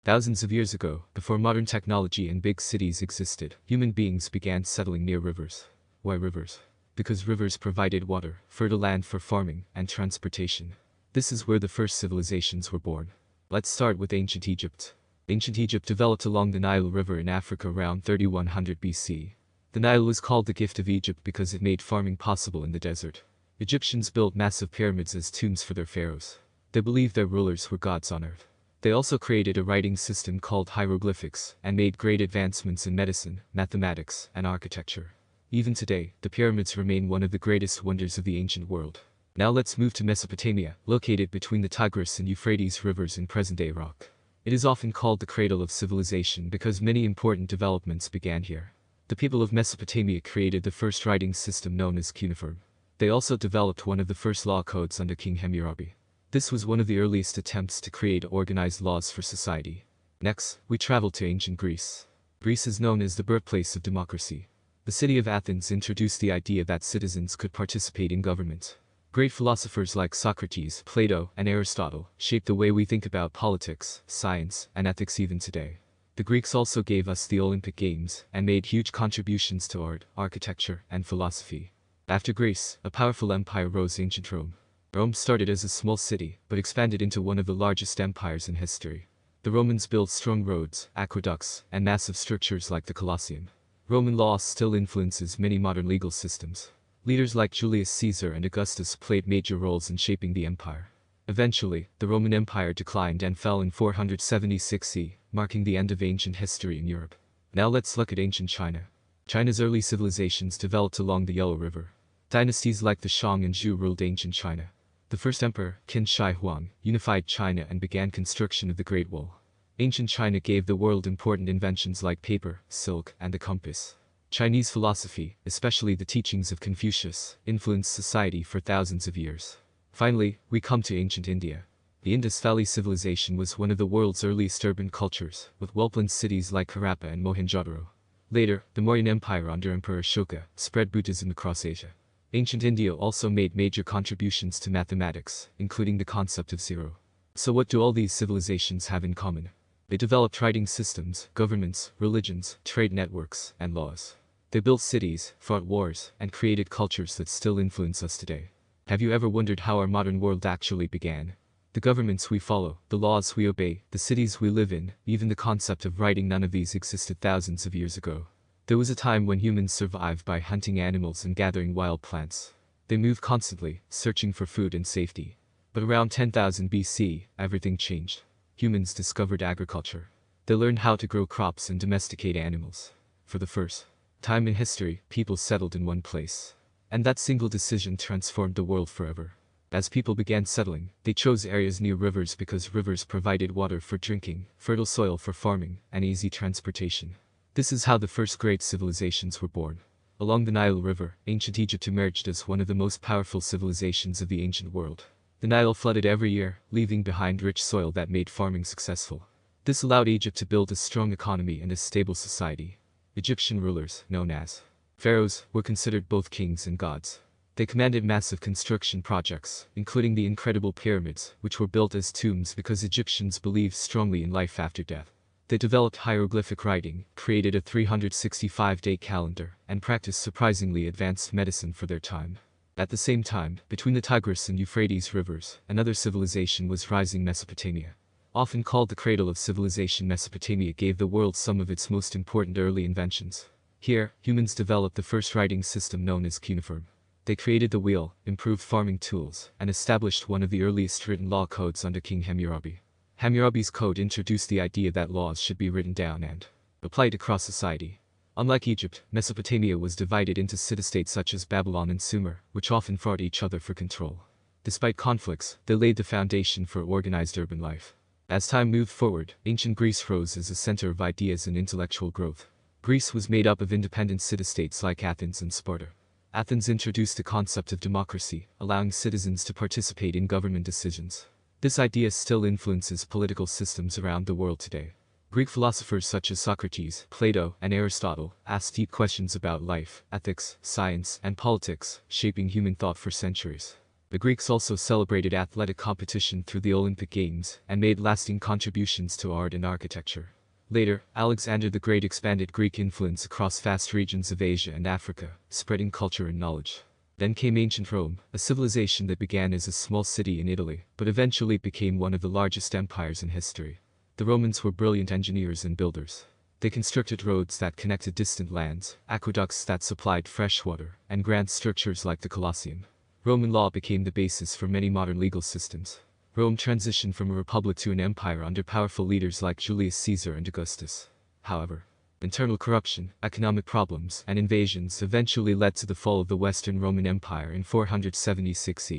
Thousands of years ago, before modern technology and big cities existed, human beings began settling near rivers. Why rivers? Because rivers provided water, fertile land for farming, and transportation. This is where the first civilizations were born. Let's start with ancient Egypt. Ancient Egypt developed along the Nile River in Africa around 3100 BC. The Nile was called the gift of Egypt because it made farming possible in the desert. Egyptians built massive pyramids as tombs for their pharaohs. They believed their rulers were gods on earth. They also created a writing system called hieroglyphics and made great advancements in medicine, mathematics, and architecture. Even today, the pyramids remain one of the greatest wonders of the ancient world. Now let's move to Mesopotamia, located between the Tigris and Euphrates rivers in present-day Iraq. It is often called the cradle of civilization because many important developments began here. The people of Mesopotamia created the first writing system known as cuneiform. They also developed one of the first law codes under King Hammurabi. This was one of the earliest attempts to create organized laws for society. Next, we travel to ancient Greece. Greece is known as the birthplace of democracy. The city of Athens introduced the idea that citizens could participate in government. Great philosophers like Socrates, Plato, and Aristotle shaped the way we think about politics, science, and ethics even today. The Greeks also gave us the Olympic Games and made huge contributions to art, architecture, and philosophy. After Greece, a powerful empire rose: ancient Rome. Rome started as a small city, but expanded into one of the largest empires in history. The Romans built strong roads, aqueducts, and massive structures like the Colosseum. Roman law still influences many modern legal systems. Leaders like Julius Caesar and Augustus played major roles in shaping the empire. Eventually, the Roman Empire declined and fell in 476 CE, marking the end of ancient history in Europe. Now let's look at ancient China. China's early civilizations developed along the Yellow River. Dynasties like the Shang and Zhou ruled ancient China. The first emperor, Qin Shi Huang, unified China and began construction of the Great Wall. Ancient China gave the world important inventions like paper, silk, and the compass. Chinese philosophy, especially the teachings of Confucius, influenced society for thousands of years. Finally, we come to ancient India. The Indus Valley Civilization was one of the world's earliest urban cultures, with well-planned cities like Harappa and Mohenjo-daro. Later, the Mauryan Empire under Emperor Ashoka spread Buddhism across Asia. Ancient India also made major contributions to mathematics, including the concept of zero. So what do all these civilizations have in common? They developed writing systems, governments, religions, trade networks, and laws. They built cities, fought wars, and created cultures that still influence us today. Have you ever wondered how our modern world actually began? The governments we follow, the laws we obey, the cities we live in, even the concept of writing, none of these existed thousands of years ago. There was a time when humans survived by hunting animals and gathering wild plants. They moved constantly, searching for food and safety. But around 10,000 BC, everything changed. Humans discovered agriculture. They learned how to grow crops and domesticate animals. For the first time in history, people settled in one place. And that single decision transformed the world forever. As people began settling, they chose areas near rivers because rivers provided water for drinking, fertile soil for farming, and easy transportation. This is how the first great civilizations were born. Along the Nile River, ancient Egypt emerged as one of the most powerful civilizations of the ancient world. The Nile flooded every year, leaving behind rich soil that made farming successful. This allowed Egypt to build a strong economy and a stable society. Egyptian rulers, known as pharaohs, were considered both kings and gods. They commanded massive construction projects, including the incredible pyramids, which were built as tombs because Egyptians believed strongly in life after death. They developed hieroglyphic writing, created a 365-day calendar, and practiced surprisingly advanced medicine for their time. At the same time, between the Tigris and Euphrates rivers, another civilization was rising: Mesopotamia. Often called the cradle of civilization, Mesopotamia gave the world some of its most important early inventions. Here, humans developed the first writing system known as cuneiform. They created the wheel, improved farming tools, and established one of the earliest written law codes under King Hammurabi. Hammurabi's code introduced the idea that laws should be written down and applied across society. Unlike Egypt, Mesopotamia was divided into city-states such as Babylon and Sumer, which often fought each other for control. Despite conflicts, they laid the foundation for organized urban life. As time moved forward, ancient Greece rose as a center of ideas and intellectual growth. Greece was made up of independent city-states like Athens and Sparta. Athens introduced the concept of democracy, allowing citizens to participate in government decisions. This idea still influences political systems around the world today. Greek philosophers such as Socrates, Plato, and Aristotle asked deep questions about life, ethics, science, and politics, shaping human thought for centuries. The Greeks also celebrated athletic competition through the Olympic Games and made lasting contributions to art and architecture. Later, Alexander the Great expanded Greek influence across vast regions of Asia and Africa, spreading culture and knowledge. Then came ancient Rome, a civilization that began as a small city in Italy, but eventually became one of the largest empires in history. The Romans were brilliant engineers and builders. They constructed roads that connected distant lands, aqueducts that supplied fresh water, and grand structures like the Colosseum. Roman law became the basis for many modern legal systems. Rome transitioned from a republic to an empire under powerful leaders like Julius Caesar and Augustus. However, internal corruption, economic problems, and invasions eventually led to the fall of the Western Roman Empire in 476 CE.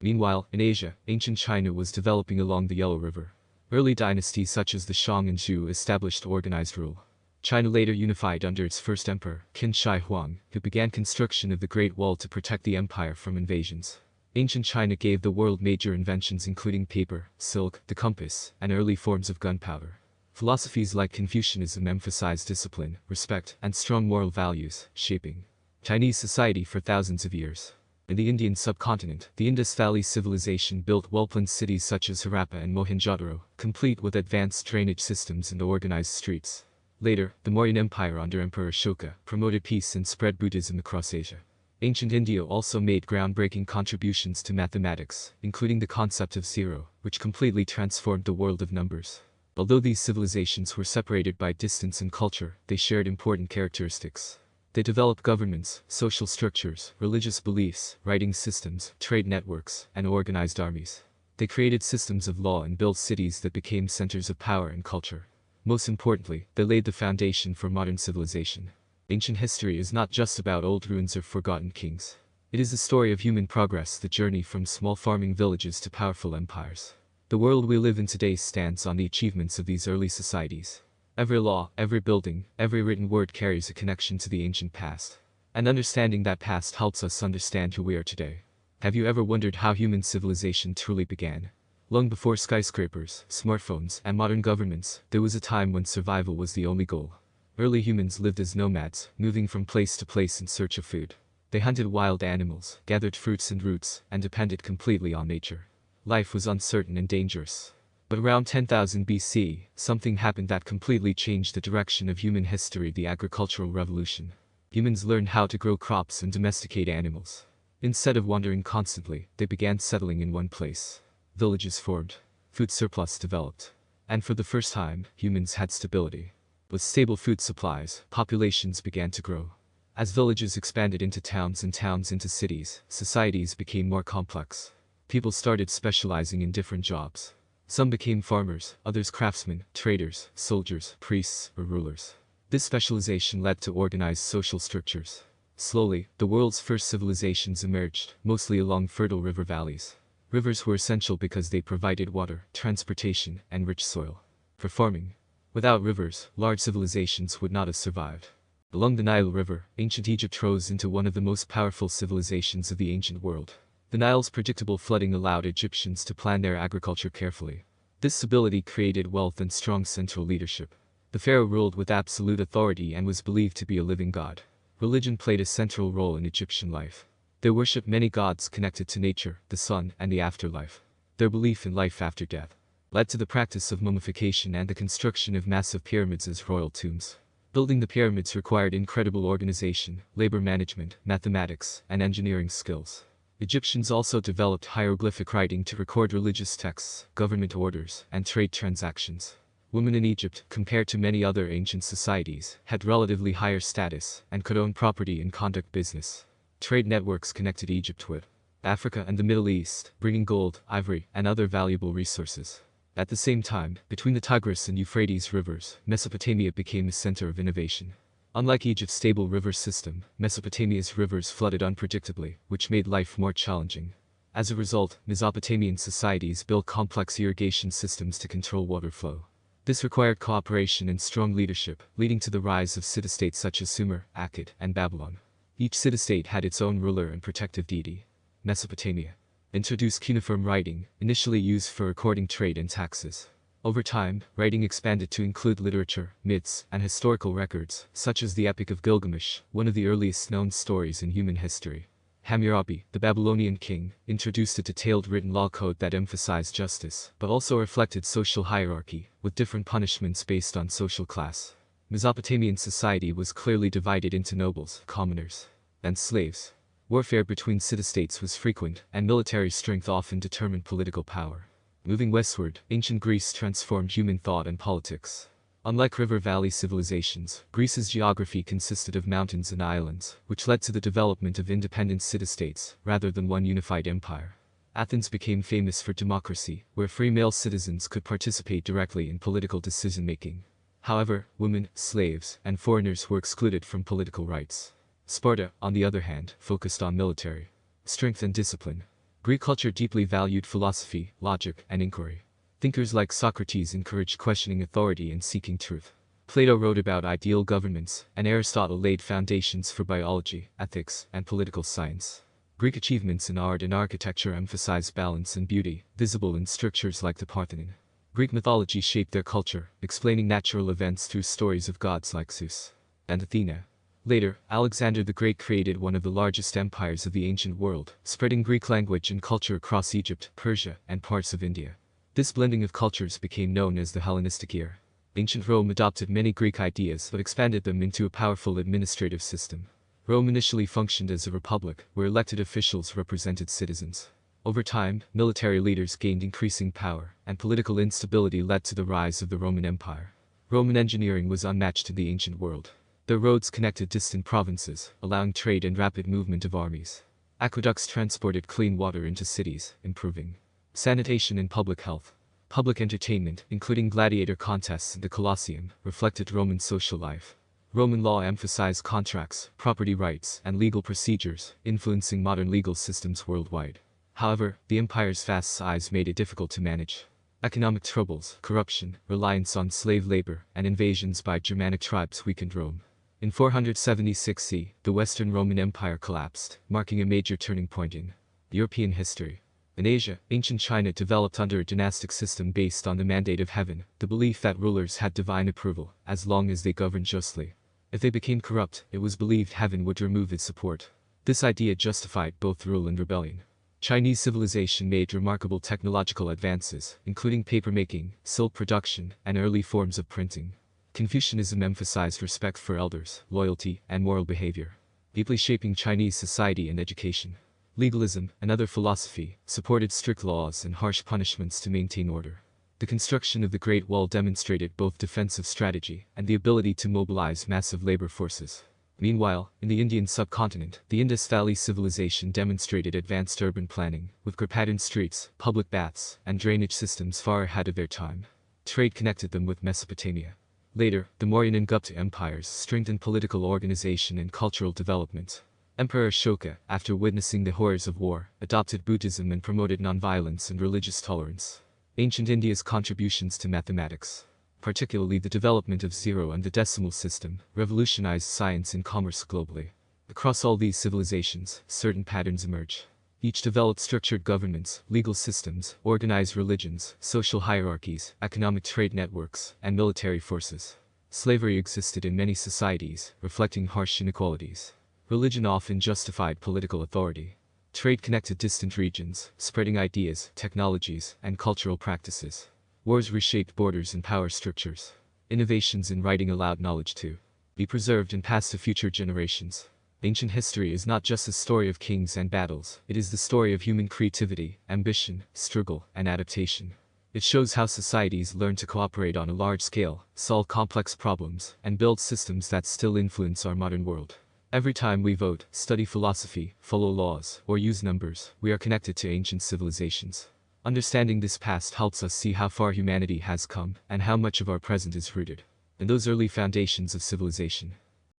Meanwhile, in Asia, ancient China was developing along the Yellow River. Early dynasties such as the Shang and Zhou established organized rule. China later unified under its first emperor, Qin Shi Huang, who began construction of the Great Wall to protect the empire from invasions. Ancient China gave the world major inventions including paper, silk, the compass, and early forms of gunpowder. Philosophies like Confucianism emphasized discipline, respect, and strong moral values, shaping Chinese society for thousands of years. In the Indian subcontinent, the Indus Valley Civilization built well-planned cities such as Harappa and Mohenjo-daro, complete with advanced drainage systems and organized streets. Later, the Mauryan Empire under Emperor Ashoka promoted peace and spread Buddhism across Asia. Ancient India also made groundbreaking contributions to mathematics, including the concept of zero, which completely transformed the world of numbers. Although these civilizations were separated by distance and culture, they shared important characteristics. They developed governments, social structures, religious beliefs, writing systems, trade networks, and organized armies. They created systems of law and built cities that became centers of power and culture. Most importantly, they laid the foundation for modern civilization. Ancient history is not just about old ruins or forgotten kings. It is the story of human progress, the journey from small farming villages to powerful empires. The world we live in today stands on the achievements of these early societies. Every law, every building, every written word carries a connection to the ancient past. And understanding that past helps us understand who we are today. Have you ever wondered how human civilization truly began? Long before skyscrapers, smartphones, and modern governments, there was a time when survival was the only goal. Early humans lived as nomads, moving from place to place in search of food. They hunted wild animals, gathered fruits and roots, and depended completely on nature. Life was uncertain and dangerous. But around 10,000 BC, something happened that completely changed the direction of human history: the agricultural revolution. Humans learned how to grow crops and domesticate animals. Instead of wandering constantly, they began settling in one place. Villages formed. Food surplus developed. And for the first time, humans had stability. With stable food supplies, populations began to grow. As villages expanded into towns and towns into cities, societies became more complex. People started specializing in different jobs. Some became farmers, others craftsmen, traders, soldiers, priests, or rulers. This specialization led to organized social structures. Slowly, the world's first civilizations emerged, mostly along fertile river valleys. Rivers were essential because they provided water, transportation, and rich soil. For farming. Without rivers, large civilizations would not have survived. Along the Nile River, ancient Egypt rose into one of the most powerful civilizations of the ancient world. The Nile's predictable flooding allowed Egyptians to plan their agriculture carefully. This stability created wealth and strong central leadership. The pharaoh ruled with absolute authority and was believed to be a living god. Religion played a central role in Egyptian life. They worshipped many gods connected to nature, the sun, and the afterlife. Their belief in life after death led to the practice of mummification and the construction of massive pyramids as royal tombs. Building the pyramids required incredible organization, labor management, mathematics, and engineering skills. Egyptians also developed hieroglyphic writing to record religious texts, government orders, and trade transactions. Women in Egypt, compared to many other ancient societies, had relatively higher status and could own property and conduct business. Trade networks connected Egypt with Africa and the Middle East, bringing gold, ivory, and other valuable resources. At the same time, between the Tigris and Euphrates rivers, Mesopotamia became a center of innovation. Unlike Egypt's stable river system, Mesopotamia's rivers flooded unpredictably, which made life more challenging. As a result, Mesopotamian societies built complex irrigation systems to control water flow. This required cooperation and strong leadership, leading to the rise of city-states such as Sumer, Akkad, and Babylon. Each city-state had its own ruler and protective deity. Mesopotamia introduced cuneiform writing, initially used for recording trade and taxes. Over time, writing expanded to include literature, myths, and historical records, such as the Epic of Gilgamesh, one of the earliest known stories in human history. Hammurabi, the Babylonian king, introduced a detailed written law code that emphasized justice, but also reflected social hierarchy, with different punishments based on social class. Mesopotamian society was clearly divided into nobles, commoners, and slaves. Warfare between city-states was frequent, and military strength often determined political power. Moving westward, ancient Greece transformed human thought and politics. Unlike river valley civilizations, Greece's geography consisted of mountains and islands, which led to the development of independent city-states, rather than one unified empire. Athens became famous for democracy, where free male citizens could participate directly in political decision-making. However, women, slaves, and foreigners were excluded from political rights. Sparta, on the other hand, focused on military strength and discipline. Greek culture deeply valued philosophy, logic, and inquiry. Thinkers like Socrates encouraged questioning authority and seeking truth. Plato wrote about ideal governments, and Aristotle laid foundations for biology, ethics, and political science. Greek achievements in art and architecture emphasized balance and beauty, visible in structures like the Parthenon. Greek mythology shaped their culture, explaining natural events through stories of gods like Zeus and Athena. Later, Alexander the Great created one of the largest empires of the ancient world, spreading Greek language and culture across Egypt, Persia, and parts of India. This blending of cultures became known as the Hellenistic era. Ancient Rome adopted many Greek ideas but expanded them into a powerful administrative system. Rome initially functioned as a republic, where elected officials represented citizens. Over time, military leaders gained increasing power, and political instability led to the rise of the Roman Empire. Roman engineering was unmatched in the ancient world. Their roads connected distant provinces, allowing trade and rapid movement of armies. Aqueducts transported clean water into cities, improving sanitation and public health. Public entertainment, including gladiator contests and the Colosseum, reflected Roman social life. Roman law emphasized contracts, property rights, and legal procedures, influencing modern legal systems worldwide. However, the empire's vast size made it difficult to manage. Economic troubles, corruption, reliance on slave labor, and invasions by Germanic tribes weakened Rome. In 476 CE, the Western Roman Empire collapsed, marking a major turning point in European history. In Asia, ancient China developed under a dynastic system based on the mandate of heaven, the belief that rulers had divine approval, as long as they governed justly. If they became corrupt, it was believed heaven would remove its support. This idea justified both rule and rebellion. Chinese civilization made remarkable technological advances, including papermaking, silk production, and early forms of printing. Confucianism emphasized respect for elders, loyalty, and moral behavior, deeply shaping Chinese society and education. Legalism, another philosophy, supported strict laws and harsh punishments to maintain order. The construction of the Great Wall demonstrated both defensive strategy and the ability to mobilize massive labor forces. Meanwhile, in the Indian subcontinent, the Indus Valley Civilization demonstrated advanced urban planning, with grid-patterned streets, public baths, and drainage systems far ahead of their time. Trade connected them with Mesopotamia. Later, the Mauryan and Gupta empires strengthened political organization and cultural development. Emperor Ashoka, after witnessing the horrors of war, adopted Buddhism and promoted nonviolence and religious tolerance. Ancient India's contributions to mathematics, particularly the development of zero and the decimal system, revolutionized science and commerce globally. Across all these civilizations, certain patterns emerge. Each developed structured governments, legal systems, organized religions, social hierarchies, economic trade networks, and military forces. Slavery existed in many societies, reflecting harsh inequalities. Religion often justified political authority. Trade connected distant regions, spreading ideas, technologies, and cultural practices. Wars reshaped borders and power structures. Innovations in writing allowed knowledge to be preserved and passed to future generations. Ancient history is not just a story of kings and battles, it is the story of human creativity, ambition, struggle, and adaptation. It shows how societies learn to cooperate on a large scale, solve complex problems, and build systems that still influence our modern world. Every time we vote, study philosophy, follow laws, or use numbers, we are connected to ancient civilizations. Understanding this past helps us see how far humanity has come, and how much of our present is rooted in those early foundations of civilization.